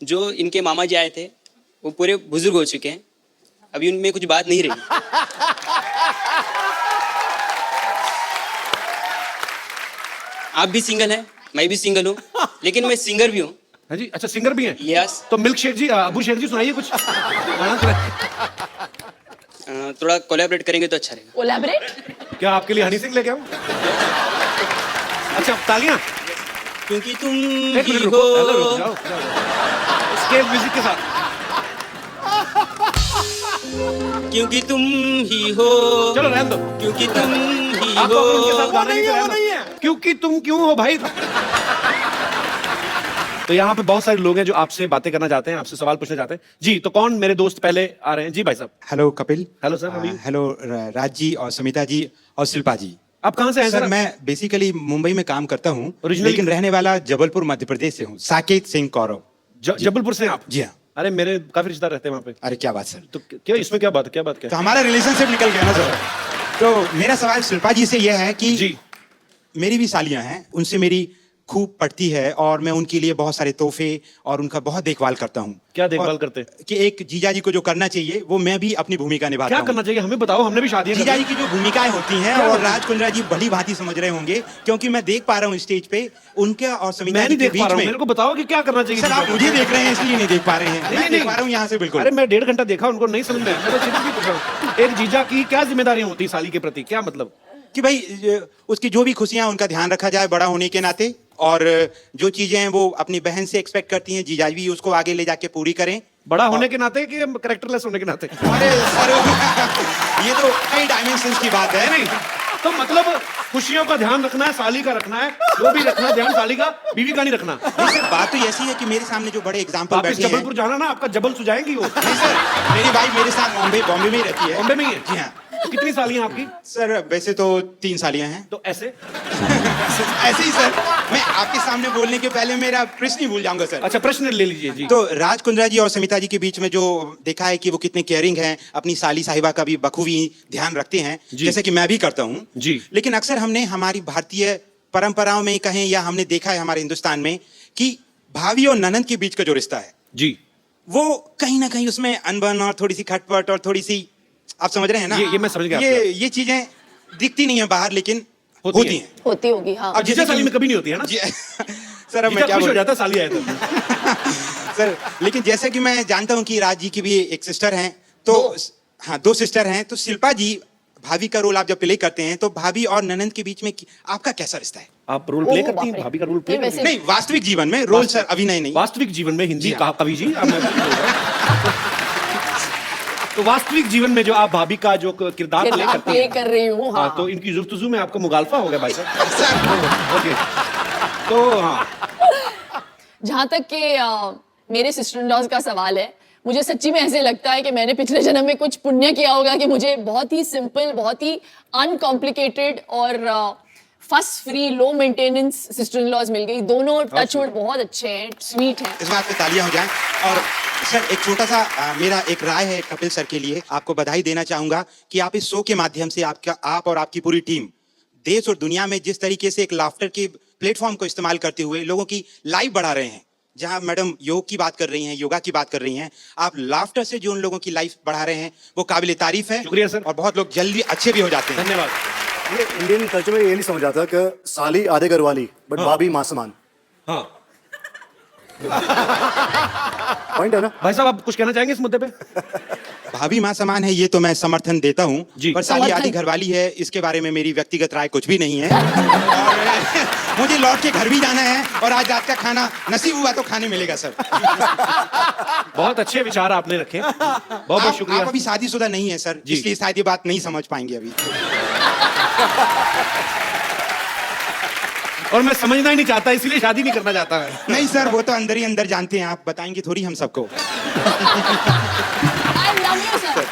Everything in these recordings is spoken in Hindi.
जो इनके मामा जी आए थे वो पूरे बुजुर्ग हो चुके हैं, अभी उनमें कुछ बात नहीं रही। आप भी सिंगल हैं, मैं भी सिंगल हूँ, लेकिन मैं सिंगर भी हूँ। हाँ जी, अच्छा सिंगर भी हैं? यस। तो मिल्क शेख जी, अबू शेख जी सुनाइए कुछ गाना सुनाइए। थोड़ा कोलैबोरेट करेंगे तो अच्छा रहेगा। कोलैबोरेट? क्या आपके लिए हनी सिंह लेके आऊं? अच्छा तालियां। क्योंकि तुम एक ही मिनट हो। रुको, हेलो रुक जाओ, स्केल म्यूजिक के साथ। क्योंकि तुम ही हो। चलो रहने दो। क्योंकि तुम ही आपको हो। अगर उनके साथ गाना नहीं है। क्योंकि तुम क्यों हो भाई। तो यहाँ पे बहुत सारे लोग हैं जो आपसे बातें करना चाहते हैं, आपसे सवाल पूछना चाहते हैं। जी, तो कौन मेरे दोस्त पहले आ रहे हैं? जी भाई साहब। Hello Kapil. Hello sir, how are you? Hello Raj ji और समिता जी और शिल्पा जी। आप कहाँ से हैं सर सर? मैं बेसिकली मुंबई में काम करता हूँ, Originally- लेकिन रहने वाला जबलपुर मध्य प्रदेश से हूँ। साकेत सिंह कौरव। जबलपुर से हैं आप? जी हाँ। अरे मेरे काफी रिश्तेदार रहते हैं वहाँ पे। अरे क्या बात सर। तो क्या इसमें क्या बात है? क्या बात तो क्या? हमारा रिलेशनशिप निकल गया ना सर। तो मेरा सवाल शिल्पा जी से यह है कि जी मेरी भी सालियां हैं, उनसे मेरी खूब पड़ती है और मैं उनके लिए बहुत सारे तोहफे और उनका बहुत देखभाल करता हूँ। क्या देखभाल और करते हैं? कि एक जीजा जी को जो करना चाहिए वो मैं भी अपनी भूमिका निभाता क्या हूँ। करना चाहिए हमें बताओ, हमने भी शादी जीजा जी की जो भूमिकाएं होती हैं क्या और होती है? राज कुंद्रा जी भली भांति समझ रहे होंगे, क्योंकि मैं देख पा रहा हूँ स्टेज पे उनके और समिता मैं जी नहीं के देख पा बीच रहा हूँ, में। मेरे को बताओ कि क्या करना चाहिए। सर आप मुझे देख रहे हैं इसलिए नहीं देख पा रहे हैं। मैं देख पा रहा हूँ यहाँ से बिल्कुल। अरे मैं 1.5 घंटा देखा, उनको नहीं समझ में आया। मैं तो सिर्फ भी पूछ रहा हूँ, एक जीजा की क्या जिम्मेदारियां होती है साली के प्रति, क्या मतलब? कि भाई उसकी जो भी खुशियां उनका ध्यान रखा जाए बड़ा होने के नाते, और जो चीजें हैं वो अपनी बहन से एक्सपेक्ट करती हैं, जीजा भी उसको आगे ले जाके पूरी करें। बड़ा होने के नाते कि कैरेक्टरलेस होने के नाते? अरे सर ये तो कई डायमेंशंस की बात है। नहीं तो मतलब खुशियों का ध्यान रखना है, साली का रखना है, वो भी रखना ध्यान, साली का, बीवी का नहीं रखना। नहीं सर, बात तो ऐसी है कि मेरे सामने जो बड़े एग्जाम्पल वापस बैठे हैं। जबलपुर जाना ना, आपका जबल सुझाएंगी वो। नहीं सर, मेरी वाइफ मेरे साथ बॉम्बे में ही रहती है। बॉम्बे में ही है? जी हाँ। तो कितनी सालियां आपकी? सर वैसे तो 3 सालियां हैं। तो ऐसे ऐसे ही सर, मैं आपके सामने बोलने के पहले मेरा प्रश्न ही भूल जाऊंगा सर। अच्छा प्रश्न ले लीजिए जी। तो राज कुंद्रा जी और समिता जी के बीच में जो देखा है कि वो कितने केयरिंग हैं, अपनी साली साहिबा का भी बखूबी ध्यान रखते हैं, जैसे कि मैं भी करता हूँ जी। लेकिन अक्सर हमने हमारी भारतीय परंपराओं में कहें या हमने देखा है हमारे हिंदुस्तान में कि भाभी और ननंद के बीच का जो रिश्ता है जी वो कहीं ना कहीं उसमें अनबन और थोड़ी सी खटपट और थोड़ी सी, आप समझ रहे हैं ना? ये मैं समझ गया ये चीजें दिखती नहीं है बाहर, लेकिन होती हैं। होती होगी हाँ। अब जीजा साली में कभी नहीं होती है ना? सर अब मैं जीजा क्या खुश हो बोलूं? जाता है साली आए तो। सर लेकिन जैसे कि मैं जानता हूं कि राज जी की भी एक सिस्टर हैं, तो हाँ 2 सिस्टर हैं, तो शिल्पा जी भाभी का रोल आप जब प्ले करते हैं तो भाभी और ननंद के बीच में आपका कैसा रिश्ता है? आप रोल प्ले ओह, करती हैं? बाप रे। भाभी का रोल प्ले ये करती हैं? नहीं वास्तविक जीवन में रोल सर, अभिनय नहीं। वास्तविक जीवन में हिंदी जी हाँ। कहा कवि जी अब मैं बोल रहा हूं। तो वास्तविक जीवन में जो आप भाभी का जो किरदार प्ले करती प्ले हैं, कर रही हूँ हाँ, हाँ। तो इनकी जुफ्तजू में आपका मुगालफा हो गया भाई साहब। ओके तो हाँ जहाँ तक कि मेरे सिस्टर इन लॉज का सवाल है, मुझे सच्ची में ऐसे लगता है कि मैंने पिछले जन्म में कुछ पुण्य किया होगा कि मुझे बहुत ही सिंपल, बहुत ही अनकॉम्प्लिकेटेड और fuss free, low maintenance sister in laws मिल गई। दोनों टचवुड बहुत अच्छे हैं, स्वीट हैं। इस बात पे तालियां हो जाएं। और सर एक छोटा सा मेरा एक राय है कपिल सर के लिए, आपको बधाई देना चाहूंगा कि आप इस शो के माध्यम से आप और आपकी पूरी टीम देश और दुनिया में जिस तरीके से एक लाफ्टर के प्लेटफॉर्म को इस्तेमाल करते हुए लोगों की लाइफ बढ़ा रहे हैं। जहां मैडम योग की बात कर रही हैं, योगा की बात कर रही हैं, आप लाफ्टर से जो उन लोगों की लाइफ बढ़ा रहे हैं वो काबिल तारीफ है। शुक्रिया सर। और बहुत लोग जल्दी अच्छे भी हो जाते हैं। धन्यवाद। ये इंडियन कल्चर में ये नहीं समझ आता कि साली आधे घर वाली बट भाभी मां समान। हाँ पॉइंट है ना? भाई साहब आप कुछ कहना चाहेंगे इस मुद्दे पे? भाभी मां समान है ये तो मैं समर्थन देता हूँ, जी। पर साली आधी घरवाली है इसके बारे में मेरी व्यक्तिगत राय कुछ भी नहीं है। और मुझे लौट के घर भी जाना है और आज रात का खाना नसीब हुआ तो खाने मिलेगा सर। बहुत अच्छे विचार आपने रखे, बहुत बहुत शुक्रिया। आप अभी शादीशुदा नहीं है सर, जी। इसलिए शायद ये बात नहीं समझ पाएंगे अभी। और मैं समझना ही नहीं चाहता, इसलिए शादी नहीं करना चाहता मैं। नहीं सर, वो तो अंदर ही अंदर जानते हैं, आप बताएंगे थोड़ी हम सबको। I love you, sir.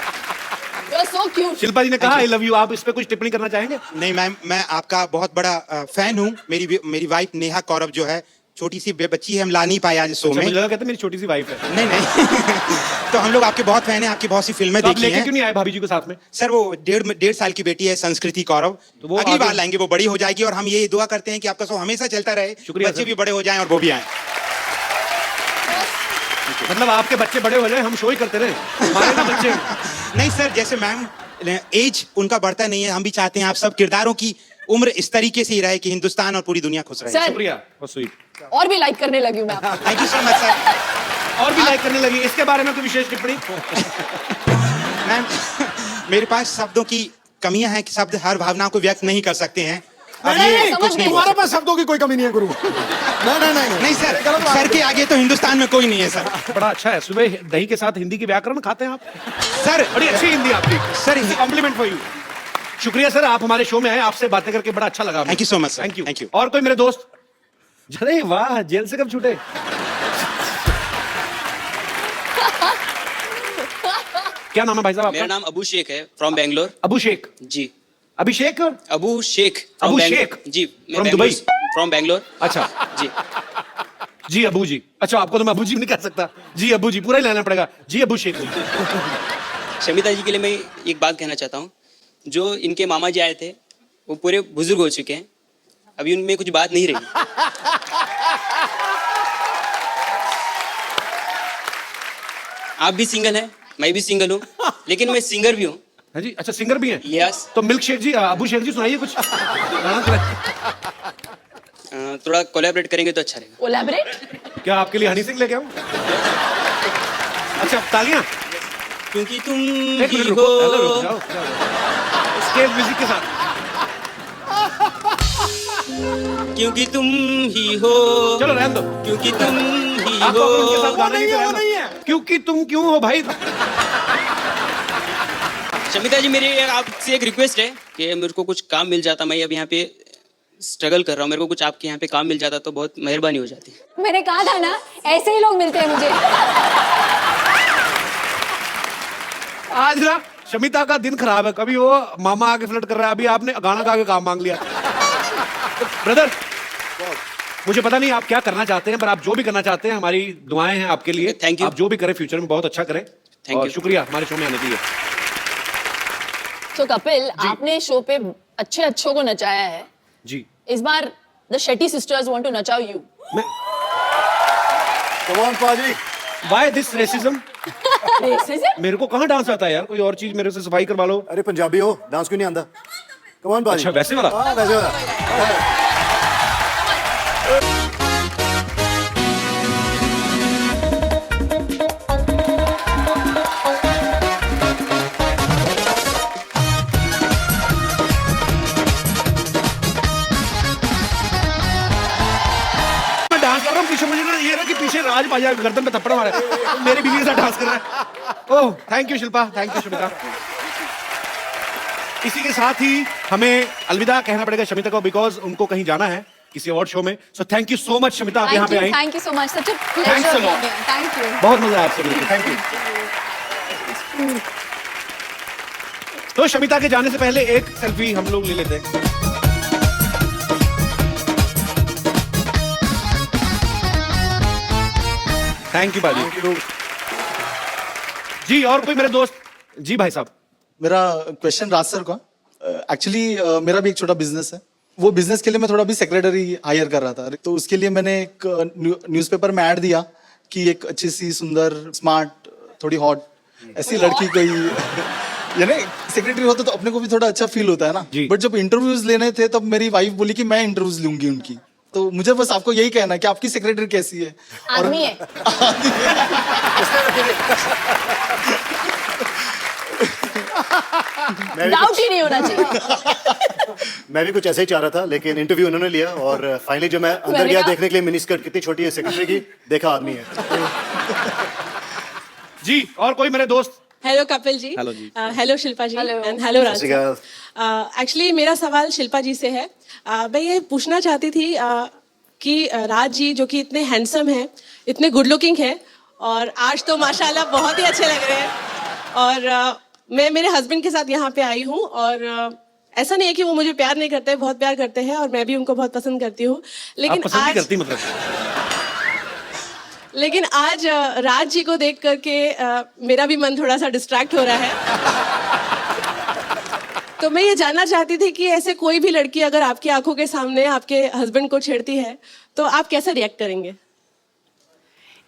You're so cute. Shilpa जी ने कहा आई लव यू, आप इस पे कुछ टिप्पणी करना चाहेंगे? नहीं मैम, मैं आपका बहुत बड़ा फैन हूँ। मेरी वाइफ नेहा कौरव जो है, छोटी सी बच्ची है, हम ला नहीं पाए आज शो में। मुझे लगा कहते मेरी छोटी सी वाइफ है। नहीं तो हम लोग आपके बहुत फैन हैं, आपकी बहुत सी फिल्में तो आप देखी लेके हैं। क्यों नहीं आए भाभी जी को साथ में? सर वो 1.5 साल की बेटी है संस्कृति कौरव, तो वो अगली आगे- बार लाएंगे, वो बड़ी हो जाएगी और हम ये दुआ करते हैं कि आपका शो हमेशा चलता रहे, शुक्रिया बच्चे सर। भी बड़े हो जाएं और वो भी आएं। मतलब आपके बच्चे बड़े हो जाए, हम शो ही करते रहे, हमारे ना बच्चे। नहीं सर, जैसे मैम एज उनका बढ़ता नहीं है, हम भी चाहते हैं आप सब किरदारों की उम्र इस तरीके से ही रहे कि हिंदुस्तान और पूरी दुनिया खुश रहे। सर शुक्रिया, बहुत स्वीट। और भी लाइक करने लगी हूँ मैं आपको। Thank you so much sir. और भी लाइक करने लगी, इसके बारे में कोई विशेष टिप्पणी? मैम मेरे पास शब्दों की कमियां हैं कि शब्द हर भावना को व्यक्त नहीं कर सकते हैं। अब ये समझ कुछ गई। नहीं तुम्हारे पास शब्दों की कोई कमी नहीं है गुरु। नहीं नहीं सर, सर के आगे तो हिंदुस्तान में कोई नहीं है सर। बड़ा अच्छा है, सुबह दही के साथ हिंदी की व्याकरण खाते हैं आप? सर बड़ी अच्छी हिंदी आपकी सर, कॉम्प्लीमेंट फॉर यू। शुक्रिया सर, आप हमारे शो में आए, आपसे बातें करके बड़ा अच्छा लगा। Thank you so much, sir. Thank you, Thank you. और कोई मेरे दोस्त? अरे वाह, जेल से कब छूटे? क्या नाम है भाई साहब मेरा आपका? नाम अबू शेख है, फ्रॉम बेंगलोर। अबू शेख। जी, अभिषेक? अबू शेख अबू शेख? जी, From दुबई? फ्रॉम बेंगलोर। अच्छा जी, जी अबू जी। अच्छा, आपको तो मैं अबू जी नहीं कह सकता, जी अबू जी पूरा ही लेना पड़ेगा। जी अबू शेख जी। शमिता जी के लिए मैं एक बात कहना चाहता हूँ। जो इनके मामा जी आए थे वो पूरे बुजुर्ग हो चुके हैं, अभी उनमें कुछ बात नहीं रही। आप भी सिंगल हैं, मैं भी सिंगल हूँ, लेकिन मैं सिंगर भी हूँ। हाँ जी, अच्छा सिंगर भी हैं? यस। तो मिल्क शेख जी, अबू शेख जी सुनाइए कुछ गाना सुनाइए। थोड़ा कोलैबोरेट करेंगे तो अच्छा रहेगा। कोलैबोरेट? क्या आपके लिए हनी सिंह लेके आऊं? अच्छा, तालियां। क्योंकि तुम एक ही मिनट हो। रुको, हेलो, रुक जाओ, स्टेज म्यूजिक के साथ। क्योंकि तुम ही हो। चलो रहने दो, क्योंकि तुम ही आपको हो। अगर उनके साथ गाना नहीं तो रहने दो। क्योंकि तुम क्यों हो भाई? शमिता जी, मेरी आपसे एक रिक्वेस्ट है कि मेरे को कुछ काम मिल जाता, मैं अब यहाँ पे स्ट्रगल कर रहा हूँ, मेरे को कुछ आपके यहाँ पे काम मिल जाता तो बहुत मेहरबानी हो जाती। मैंने कहा था ना, ऐसे ही लोग मिलते हैं मुझे। आज ना शमिता का दिन खराब है, कभी वो मामा आके फ्लर्ट कर रहा है, अभी आपने गाना गा के काम मांग लिया। ब्रदर, मुझे पता नहीं आप क्या करना चाहते हैं, पर आप जो भी करना चाहते हैं हमारी दुआएं हैं आपके लिए। Thank you. आप जो भी करें फ्यूचर में बहुत अच्छा करें। Thank और you. शुक्रिया हमारे शो में आने के लिए। तो कपिल, आपने शो पे अच्छे अच्छों को नचाया है। जी इस बार the Shetty sisters want to नचाओ यू। मैं Come on, पाजी। By this racism, racism? मेरे को कहाँ डांस आता है यार, कोई और चीज मेरे से सफाई करवा लो। अरे पंजाबी हो, डांस क्यों नहीं आंदा? Come on, पाजी। अच्छा, वैसे वाला? हाँ, वैसे वाला। मैं डांस कर रहा हूँ, पीछे मुझे ना ये ना कि पीछे राज भाई गर्दन पे थप्पड़ मारे, मेरी बीवी के साथ डांस कर रहा है। Oh thank you Shilpa, thank you Shamita. इसी के साथ ही हमें अलविदा कहना पड़ेगा शमिता को, बिकॉज उनको कहीं जाना है किसी अवार्ड शो में। So thank you so much Shamita, आप यहाँ पे आई। Thank you so much, such a Thanks a pleasure. lot. Thank you. बहुत मजा आया आपसे मिलकर, थैंक यू। तो शमिता के जाने से पहले एक सेल्फी हम लोग ले लेते हैं। थैंक यू बाजी जी। और कोई मेरे दोस्त? जी भाई साहब। मेरा क्वेश्चन राज सर का, एक्चुअली मेरा भी एक छोटा बिजनेस है। वो बिजनेस के लिए मैं थोड़ा भी सेक्रेटरी हायर कर रहा था, तो उसके लिए मैंने एक न्यूज़पेपर में ऐड दिया कि एक अच्छी सी सुंदर स्मार्ट थोड़ी हॉट ऐसी लड़की कोई यानी सेक्रेटरी होता तो अपने को भी थोड़ा अच्छा फील होता है ना। जी। बट जब इंटरव्यूज लेने थे तब मेरी वाइफ बोली कि मैं इंटरव्यूज लूंगी उनकी, तो मुझे बस आपको यही कहना है कि आपकी सेक्रेटरी कैसी है? आदमी है। डाउट ही नहीं होना चाहिए। मैं भी कुछ ऐसे ही चाह रहा था, लेकिन इंटरव्यू उन्होंने लिया और फाइनली जब मैं अंदर मैंने गया कहा- देखने के लिए मिनी स्कर्ट कितनी छोटी है सेक्रेटरी की, देखा आदमी है। जी और कोई मेरे दोस्त? Hello Kapil ji. Hello ji. Hello Shilpa ji. Hello. And hello Raj. सत श्री अकाल। एक्चुअली मेरा सवाल शिल्पा जी से है। मैं ये पूछना चाहती थी कि राज जी जो कि इतने हैंडसम हैं, इतने गुड लुकिंग हैं, और आज तो माशाल्लाह बहुत ही अच्छे लग रहे हैं। और मैं मेरे हस्बैंड के साथ यहाँ पे आई हूँ, और ऐसा नहीं है कि वो मुझे प्यार नहीं करते, बहुत प्यार करते हैं, और मैं भी उनको बहुत पसंद करती हूँ। आप लेकिन पसंद नहीं आज करती मतलब? लेकिन आज राज जी को देख करके मेरा भी मन थोड़ा सा डिस्ट्रैक्ट हो रहा है। तो मैं ये जानना चाहती थी कि ऐसे कोई भी लड़की अगर आपकी आंखों के सामने आपके हस्बैंड को छेड़ती है तो आप कैसे रिएक्ट करेंगे?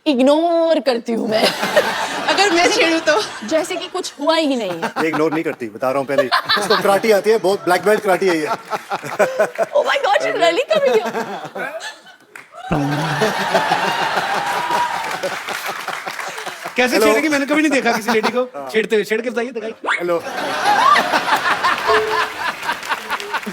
इग्नोर करती हूँ मैं अगर मैं छेड़ू तो जैसे कि कुछ हुआ ही नहीं है। ये इग्नोर नहीं करती, बता रहा हूँ पहले ही। इसको कराटी आती है, बहुत ब्लैक बेल्ट कराटी है ये। Oh my God, she's really coming here. कैसे Hello. छेड़ेगी? मैंने कभी नहीं देखा किसी लेडी को छेड़ते हुए। छेड़ के बताइए, दिखाइए। हेलो।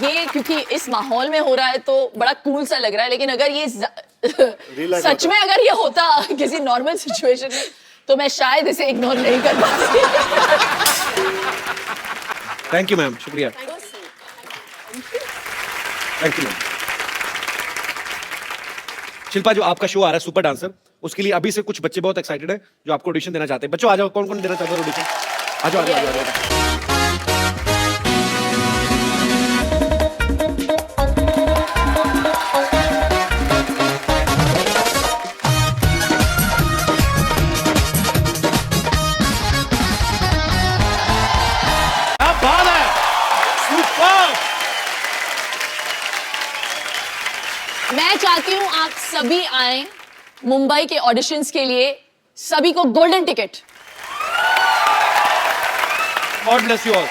ये क्योंकि इस माहौल में हो रहा है तो बड़ा कूल सा लग रहा है, लेकिन अगर ये life सच में अगर ये होता किसी नॉर्मल सिचुएशन में तो मैं शायद इसे इग्नोर नहीं कर पाती। थैंक यू मैम, शुक्रिया। Thank you ma'am. शिल्पा, जो आपका शो आ रहा है सुपर डांसर, उसके लिए अभी से कुछ बच्चे बहुत एक्साइटेड हैं जो आपको ऑडिशन देना चाहते हैं। बच्चों आ जाओ, कौन कौन देना चाहते हैं ऑडिशन? आ जाओ, आ जाओ, आ जाओ। क्या बात है, सुपर। मैं चाहती हूँ आप सभी आए मुंबई के ऑडिशंस के लिए, सभी को golden ticket. God bless you all.